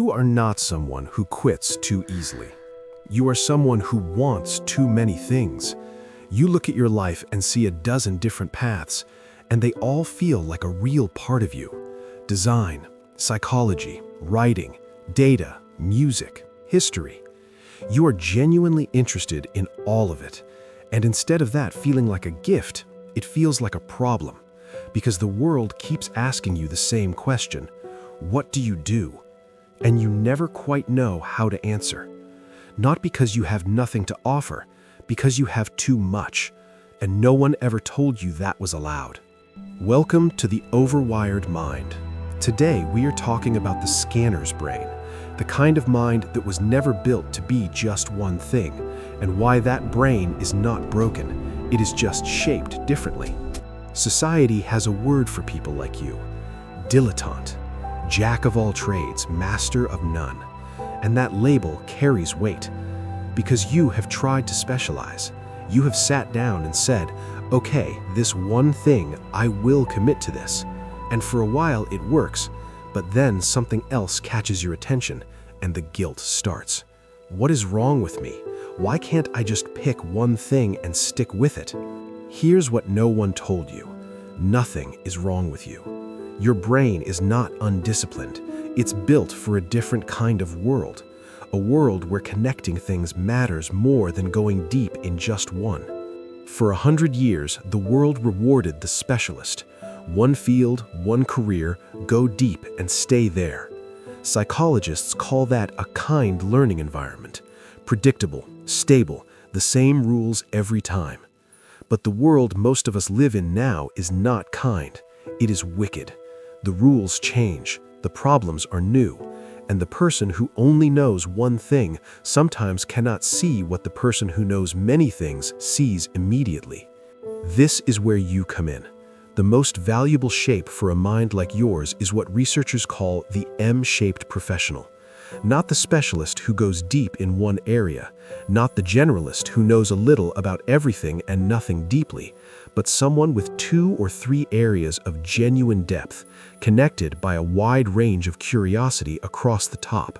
You are not someone who quits too easily. You are someone who wants too many things. You look at your life and see a dozen different paths, and they all feel like a real part of you. Design, psychology, writing, data, music, history. You are genuinely interested in all of it, and instead of that feeling like a gift, it feels like a problem, because the world keeps asking you the same question: what do you do? And you never quite know how to answer. Not because you have nothing to offer, because you have too much, and no one ever told you that was allowed. Welcome to the Overwired Mind. Today we are talking about the scanner's brain, the kind of mind that was never built to be just one thing, and why that brain is not broken, it is just shaped differently. Society has a word for people like you: dilettante, jack of all trades, master of none. And that label carries weight, because you have tried to specialize. You have sat down and said, okay, this one thing, I will commit to this. And for a while it works, but then something else catches your attention, and the guilt starts. What is wrong with me? Why can't I just pick one thing and stick with it? Here's what no one told you. Nothing is wrong with you. Your brain is not undisciplined. It's built for a different kind of world. A world where connecting things matters more than going deep in just one. For 100 years, the world rewarded the specialist. One field, one career, go deep and stay there. Psychologists call that a kind learning environment. Predictable, stable, the same rules every time. But the world most of us live in now is not kind. It is wicked. The rules change, the problems are new, and the person who only knows one thing sometimes cannot see what the person who knows many things sees immediately. This is where you come in. The most valuable shape for a mind like yours is what researchers call the M-shaped professional. Not the specialist who goes deep in one area, not the generalist who knows a little about everything and nothing deeply, but someone with 2 or 3 areas of genuine depth, connected by a wide range of curiosity across the top.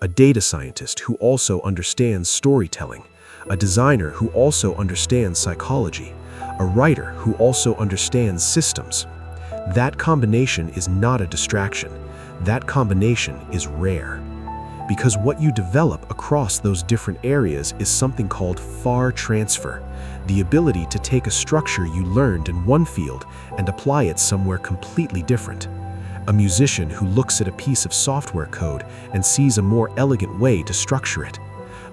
A data scientist who also understands storytelling, a designer who also understands psychology, a writer who also understands systems. That combination is not a distraction. That combination is rare. Because what you develop across those different areas is something called far transfer, the ability to take a structure you learned in one field and apply it somewhere completely different. A musician who looks at a piece of software code and sees a more elegant way to structure it.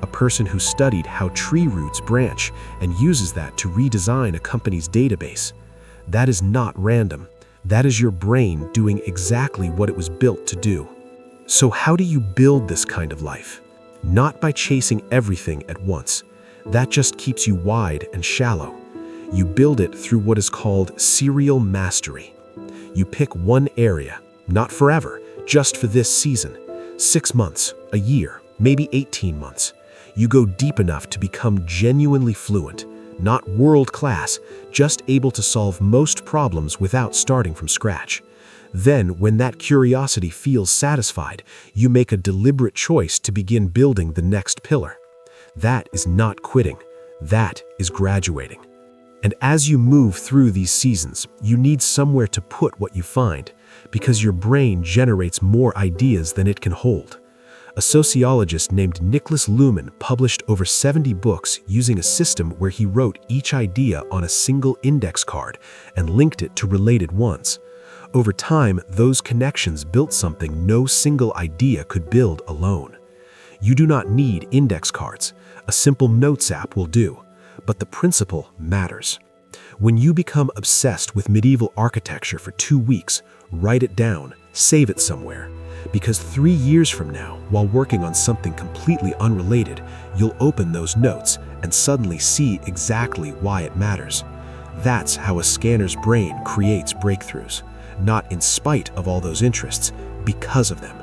A person who studied how tree roots branch and uses that to redesign a company's database. That is not random. That is your brain doing exactly what it was built to do. So how do you build this kind of life? Not by chasing everything at once. That just keeps you wide and shallow. You build it through what is called serial mastery. You pick one area, not forever, just for this season. 6 months, a year, maybe 18 months. You go deep enough to become genuinely fluent, not world-class, just able to solve most problems without starting from scratch. Then, when that curiosity feels satisfied, you make a deliberate choice to begin building the next pillar. That is not quitting. That is graduating. And as you move through these seasons, you need somewhere to put what you find, because your brain generates more ideas than it can hold. A sociologist named Niklas Luhmann published over 70 books using a system where he wrote each idea on a single index card and linked it to related ones. Over time, those connections built something no single idea could build alone. You do not need index cards. A simple notes app will do. But the principle matters. When you become obsessed with medieval architecture for 2 weeks, write it down, save it somewhere. Because 3 years from now, while working on something completely unrelated, you'll open those notes and suddenly see exactly why it matters. That's how a scanner's brain creates breakthroughs. Not in spite of all those interests, because of them.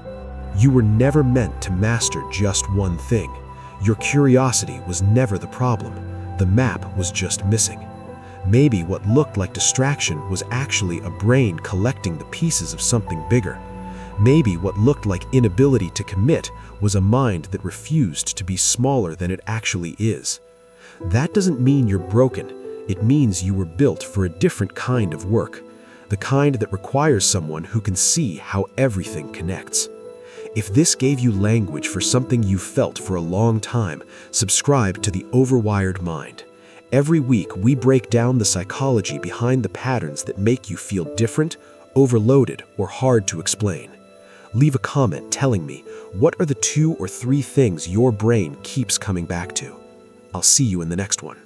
You were never meant to master just one thing. Your curiosity was never the problem. The map was just missing. Maybe what looked like distraction was actually a brain collecting the pieces of something bigger. Maybe what looked like inability to commit was a mind that refused to be smaller than it actually is. That doesn't mean you're broken. It means you were built for a different kind of work, the kind that requires someone who can see how everything connects. If this gave you language for something you felt for a long time, subscribe to the Overwired Mind. Every week, we break down the psychology behind the patterns that make you feel different, overloaded, or hard to explain. Leave a comment telling me, what are the 2 or 3 things your brain keeps coming back to? I'll see you in the next one.